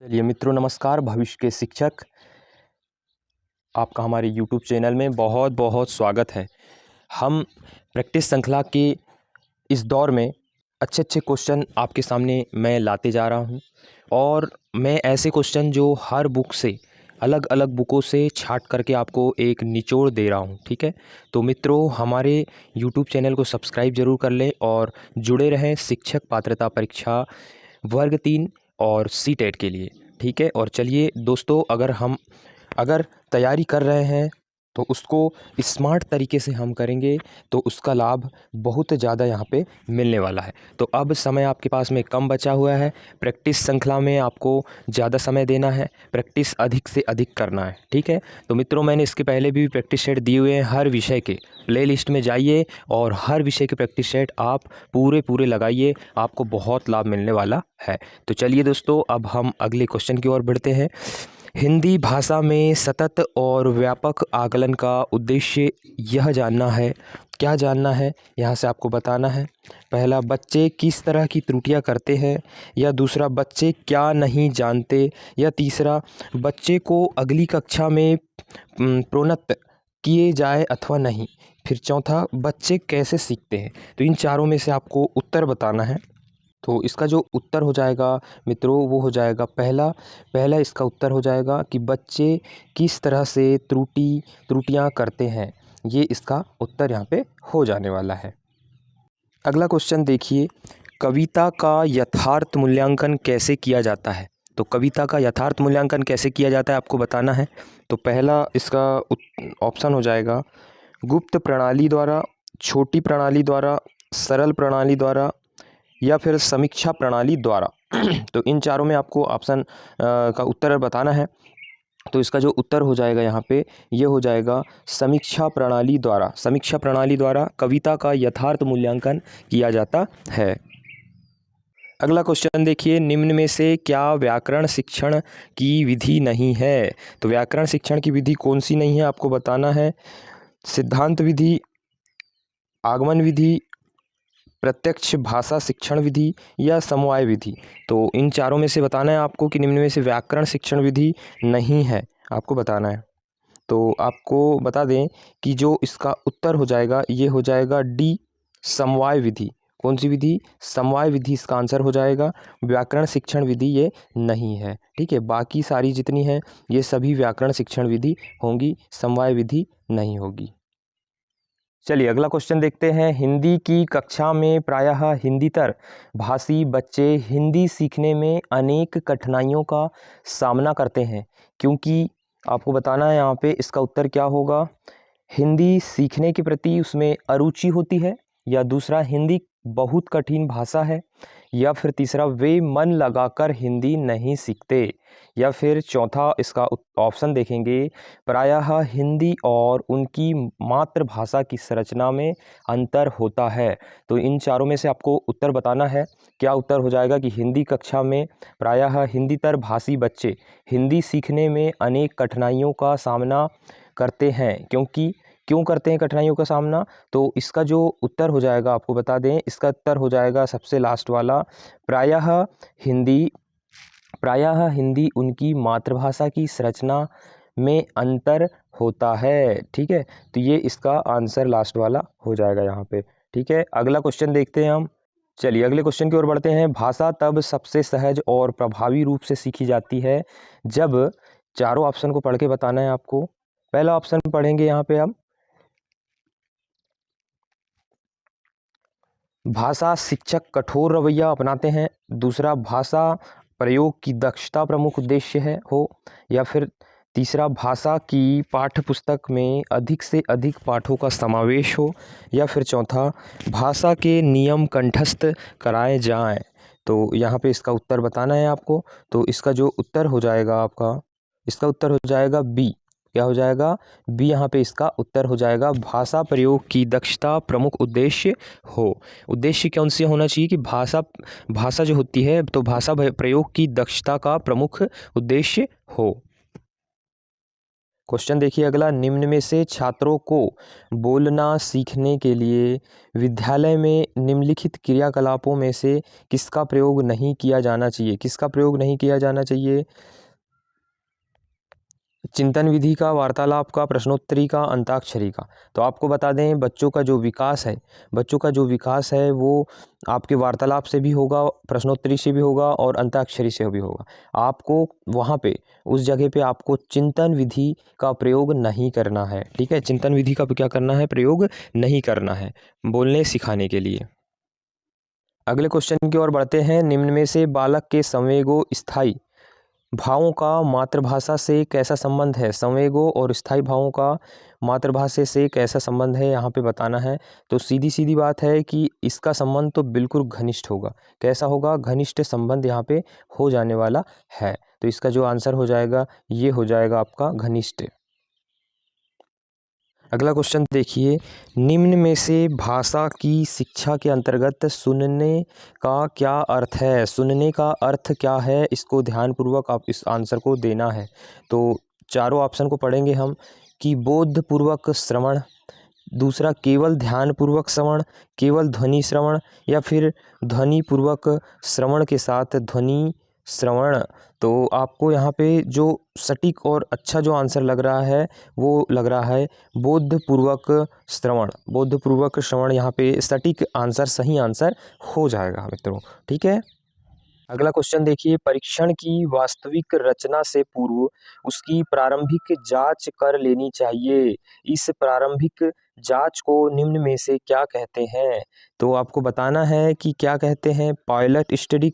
चलिए मित्रों, नमस्कार। भविष्य के शिक्षक, आपका हमारे YouTube चैनल में बहुत बहुत स्वागत है। हम प्रैक्टिस श्रृंखला के इस दौर में अच्छे अच्छे क्वेश्चन आपके सामने मैं लाते जा रहा हूं, और मैं ऐसे क्वेश्चन जो हर बुक से अलग अलग बुकों से छांट करके आपको एक निचोड़ दे रहा हूं। ठीक है, तो मित्रों हमारे YouTube चैनल को सब्सक्राइब ज़रूर कर लें और जुड़े रहें शिक्षक पात्रता परीक्षा वर्ग 3 और सीटेट के लिए। ठीक है, और चलिए दोस्तों, अगर तैयारी कर रहे हैं तो उसको स्मार्ट तरीके से हम करेंगे तो उसका लाभ बहुत ज़्यादा यहाँ पे मिलने वाला है। तो अब समय आपके पास में कम बचा हुआ है। प्रैक्टिस श्रृंखला में आपको ज़्यादा समय देना है, प्रैक्टिस अधिक से अधिक करना है। ठीक है, तो मित्रों मैंने इसके पहले भी प्रैक्टिस सेट दिए हुए हैं। हर विषय के प्लेलिस्ट में जाइए और हर विषय के प्रैक्टिस सेट आप पूरे लगाइए, आपको बहुत लाभ मिलने वाला है। तो चलिए दोस्तों, अब हम अगले क्वेश्चन की ओर बढ़ते हैं। हिंदी भाषा में सतत और व्यापक आकलन का उद्देश्य यह जानना है। क्या जानना है, यहाँ से आपको बताना है। पहला, बच्चे किस तरह की त्रुटियां करते हैं, या दूसरा, बच्चे क्या नहीं जानते, या तीसरा, बच्चे को अगली कक्षा में प्रोन्नत किए जाए अथवा नहीं, फिर चौथा, बच्चे कैसे सीखते हैं। तो इन चारों में से आपको उत्तर बताना है। तो इसका जो उत्तर हो जाएगा मित्रों, वो हो जाएगा पहला इसका उत्तर हो जाएगा कि बच्चे किस तरह से त्रुटियां करते हैं। ये इसका उत्तर यहाँ पे हो जाने वाला है। अगला क्वेश्चन देखिए, कविता का यथार्थ मूल्यांकन कैसे किया जाता है। तो कविता का यथार्थ मूल्यांकन कैसे किया जाता है आपको बताना है। तो पहला इसका ऑप्शन हो जाएगा गुप्त प्रणाली द्वारा, छोटी प्रणाली द्वारा, सरल प्रणाली द्वारा, या फिर समीक्षा प्रणाली द्वारा। तो इन चारों में आपको ऑप्शन का उत्तर बताना है। तो इसका जो उत्तर हो जाएगा यहाँ पे, ये हो जाएगा समीक्षा प्रणाली द्वारा। समीक्षा प्रणाली द्वारा कविता का यथार्थ मूल्यांकन किया जाता है। अगला क्वेश्चन देखिए, निम्न में से क्या व्याकरण शिक्षण की विधि नहीं है। तो व्याकरण शिक्षण की विधि कौन सी नहीं है आपको बताना है। सिद्धांत विधि, आगमन विधि, प्रत्यक्ष भाषा शिक्षण विधि, या समवाय विधि। तो इन चारों में से बताना है आपको कि निम्न में से व्याकरण शिक्षण विधि नहीं है, आपको बताना है। तो आपको बता दें कि जो इसका उत्तर हो जाएगा, ये हो जाएगा डी, समवाय विधि। कौन सी विधि? समवाय विधि इसका आंसर हो जाएगा। व्याकरण शिक्षण विधि ये नहीं है। ठीक है, बाकी सारी जितनी हैं ये सभी व्याकरण शिक्षण विधि होंगी, समवाय विधि नहीं होगी। चलिए अगला क्वेश्चन देखते हैं। हिंदी की कक्षा में प्रायः हिंदीतर भाषी बच्चे हिंदी सीखने में अनेक कठिनाइयों का सामना करते हैं, क्योंकि आपको बताना है यहाँ पे इसका उत्तर क्या होगा। हिंदी सीखने के प्रति उसमें अरुचि होती है, या दूसरा, हिंदी बहुत कठिन भाषा है, या फिर तीसरा, वे मन लगाकर हिंदी नहीं सीखते, या फिर चौथा इसका ऑप्शन देखेंगे, प्रायः हिंदी और उनकी मातृभाषा की संरचना में अंतर होता है। तो इन चारों में से आपको उत्तर बताना है। क्या उत्तर हो जाएगा कि हिंदी कक्षा में प्रायः हिंदीतर भाषी बच्चे हिंदी सीखने में अनेक कठिनाइयों का सामना करते हैं। क्यों करते हैं कठिनाइयों का सामना? तो इसका जो उत्तर हो जाएगा आपको बता दें, इसका उत्तर हो जाएगा सबसे लास्ट वाला, प्रायः हिंदी उनकी मातृभाषा की संरचना में अंतर होता है। ठीक है, तो ये इसका आंसर लास्ट वाला हो जाएगा यहाँ पे। ठीक है, अगला क्वेश्चन देखते हैं हम। चलिए अगले क्वेश्चन की ओर बढ़ते हैं। भाषा तब सबसे सहज और प्रभावी रूप से सीखी जाती है जब, चारों ऑप्शन को पढ़ के बताना है आपको। पहला ऑप्शन पढ़ेंगे यहाँ पे हम, भाषा शिक्षक कठोर रवैया अपनाते हैं। दूसरा, भाषा प्रयोग की दक्षता प्रमुख उद्देश्य है हो, या फिर तीसरा, भाषा की पाठ्य पुस्तक में अधिक से अधिक पाठों का समावेश हो, या फिर चौथा, भाषा के नियम कंठस्थ कराए जाएं। तो यहाँ पे इसका उत्तर बताना है आपको। तो इसका जो उत्तर हो जाएगा आपका, इसका उत्तर हो जाएगा बी। क्या हो जाएगा? बी। यहाँ पे इसका उत्तर हो जाएगा भाषा प्रयोग की दक्षता प्रमुख उद्देश्य हो। उद्देश्य कौन सी होना चाहिए कि भाषा जो होती है, तो भाषा प्रयोग की दक्षता का प्रमुख उद्देश्य हो। क्वेश्चन देखिए अगला, निम्न में से छात्रों को बोलना सीखने के लिए विद्यालय में निम्नलिखित क्रियाकलापों में से किसका प्रयोग नहीं किया जाना चाहिए? किसका प्रयोग नहीं किया जाना चाहिए? चिंतन विधि का, वार्तालाप का, प्रश्नोत्तरी का, अंताक्षरी का। तो आपको बता दें, बच्चों का जो विकास है वो आपके वार्तालाप से भी होगा, प्रश्नोत्तरी से भी होगा और अंताक्षरी से भी होगा। आपको वहाँ पे उस जगह पे आपको चिंतन विधि का प्रयोग नहीं करना है, ठीक है। चिंतन विधि का क्या करना है? प्रयोग नहीं करना है बोलने सिखाने के लिए। अगले क्वेश्चन की ओर बढ़ते हैं। निम्न में से बालक के संवेगों स्थायी भावों का मातृभाषा से कैसा संबंध है? संवेगों और स्थायी भावों का मातृभाषा से कैसा संबंध है, यहाँ पे बताना है। तो सीधी सीधी बात है कि इसका संबंध तो बिल्कुल घनिष्ठ होगा। कैसा होगा? घनिष्ठ संबंध यहाँ पे हो जाने वाला है। तो इसका जो आंसर हो जाएगा ये हो जाएगा आपका घनिष्ठ। अगला क्वेश्चन देखिए, निम्न में से भाषा की शिक्षा के अंतर्गत सुनने का क्या अर्थ है? सुनने का अर्थ क्या है? इसको ध्यानपूर्वक आप इस आंसर को देना है। तो चारों ऑप्शन को पढ़ेंगे हम कि बोधपूर्वक श्रवण, दूसरा केवल ध्यानपूर्वक श्रवण, केवल ध्वनि श्रवण, या फिर ध्वनिपूर्वक श्रवण के साथ ध्वनि श्रवण। तो आपको यहाँ पे जो सटीक और अच्छा जो आंसर लग रहा है वो लग रहा है बोधपूर्वक श्रवण। बोधपूर्वक श्रवण यहाँ पे सटीक आंसर, सही आंसर हो जाएगा मित्रों, ठीक है। अगला क्वेश्चन देखिए, परीक्षण की वास्तविक रचना से पूर्व उसकी प्रारंभिक जांच कर लेनी चाहिए। इस प्रारंभिक जांच को निम्न में से क्या कहते हैं? तो आपको बताना है कि क्या कहते हैं। पायलट स्टडी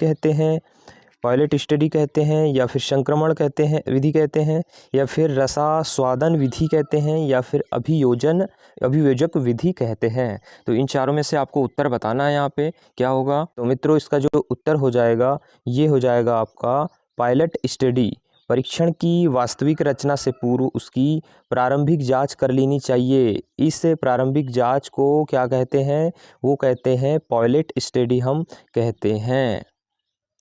कहते हैं, या फिर संक्रमण कहते हैं विधि कहते हैं, या फिर रसास्वादन विधि कहते हैं, या फिर अभियोजक विधि कहते हैं। तो इन चारों में से आपको उत्तर बताना है यहाँ पे क्या होगा। तो मित्रों इसका जो उत्तर हो जाएगा ये हो जाएगा आपका पायलट स्टडी। परीक्षण की वास्तविक रचना से पूर्व उसकी प्रारंभिक जांच कर लेनी चाहिए। इस प्रारंभिक जांच को क्या कहते हैं? वो कहते हैं पायलट स्टडी हम कहते हैं,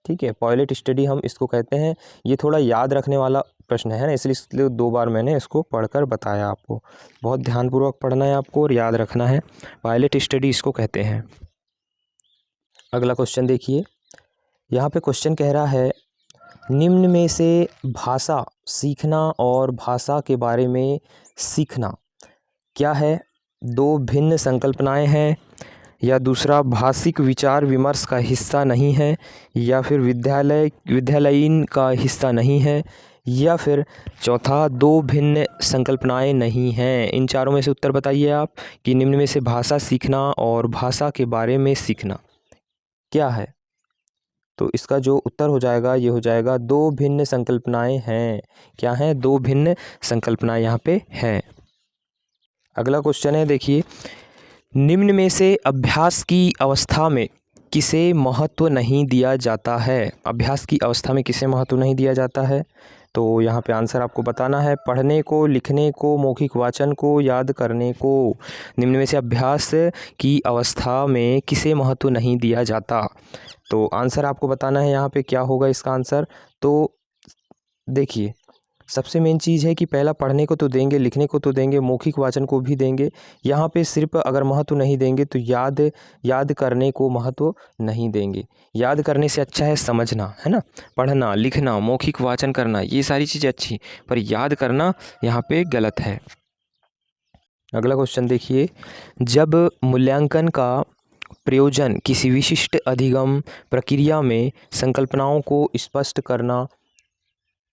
ठीक है। पायलट स्टडी हम इसको कहते हैं। ये थोड़ा याद रखने वाला प्रश्न है ना, इसलिए 2 बार मैंने इसको पढ़कर बताया आपको। बहुत ध्यानपूर्वक पढ़ना है आपको और याद रखना है। पायलट स्टडी इसको कहते हैं। अगला क्वेश्चन देखिए, यहाँ पे क्वेश्चन कह रहा है, निम्न में से भाषा सीखना और भाषा के बारे में सीखना क्या है? 2 भिन्न संकल्पनाएं हैं, या दूसरा भाषिक विचार विमर्श का हिस्सा नहीं है, या फिर विद्यालयीन का हिस्सा नहीं है, या फिर चौथा 2 भिन्न संकल्पनाएं नहीं हैं। इन चारों में से उत्तर बताइए आप कि निम्न में से भाषा सीखना और भाषा के बारे में सीखना क्या है? तो इसका जो उत्तर हो जाएगा ये हो जाएगा 2 भिन्न संकल्पनाएं हैं। क्या हैं? 2 भिन्न संकल्पनाएं यहाँ पे हैं। अगला क्वेश्चन है देखिए, निम्न में से अभ्यास की अवस्था में किसे महत्व नहीं दिया जाता है? अभ्यास की अवस्था में किसे महत्व नहीं दिया जाता है? तो यहाँ पे आंसर आपको बताना है। पढ़ने को, लिखने को, मौखिक वाचन को, याद करने को। निम्न में से अभ्यास की अवस्था में किसे महत्व नहीं दिया जाता? तो आंसर आपको बताना है यहाँ पे क्या होगा इसका आंसर। तो देखिए, सबसे मेन चीज़ है कि पहला पढ़ने को तो देंगे, लिखने को तो देंगे, मौखिक वाचन को भी देंगे। यहाँ पे सिर्फ अगर महत्व नहीं देंगे तो याद करने को महत्व नहीं देंगे। याद करने से अच्छा है समझना, है ना। पढ़ना, लिखना, मौखिक वाचन करना, ये सारी चीज़ें अच्छी, पर याद करना यहाँ पे गलत है। अगला क्वेश्चन देखिए, जब मूल्यांकन का प्रयोजन किसी विशिष्ट अधिगम प्रक्रिया में संकल्पनाओं को स्पष्ट करना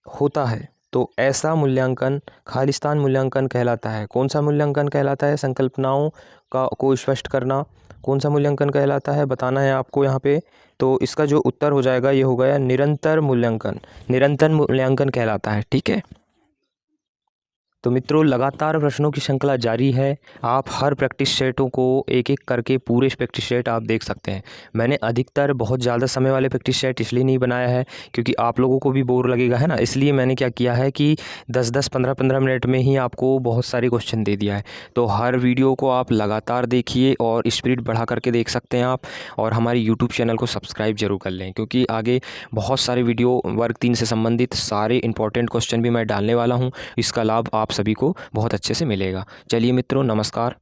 होता है तो ऐसा मूल्यांकन खालिस्तान मूल्यांकन कहलाता है। कौन सा मूल्यांकन कहलाता है? संकल्पनाओं को स्पष्ट करना कौन सा मूल्यांकन कहलाता है, बताना है आपको यहाँ पे। तो इसका जो उत्तर हो जाएगा ये हो गया निरंतर मूल्यांकन कहलाता है, ठीक है। तो मित्रों लगातार प्रश्नों की श्रृंखला जारी है। आप हर प्रैक्टिस सेटों को एक एक करके पूरे प्रैक्टिस सेट आप देख सकते हैं। मैंने अधिकतर बहुत ज़्यादा समय वाले प्रैक्टिस सेट इसलिए नहीं बनाया है क्योंकि आप लोगों को भी बोर लगेगा, है ना। इसलिए मैंने क्या किया है कि 10-10, 15-15 मिनट में ही आपको बहुत सारे क्वेश्चन दे दिया है। तो हर वीडियो को आप लगातार देखिए और स्पीड बढ़ा करके देख सकते हैं आप। और हमारे यूट्यूब चैनल को सब्सक्राइब जरूर कर लें क्योंकि आगे बहुत सारे वीडियो वर्ग 3 से संबंधित सारे इंपॉर्टेंट क्वेश्चन भी मैं डालने वाला हूँ। इसका लाभ आप आप सभी को बहुत अच्छे से मिलेगा। चलिए मित्रों, नमस्कार।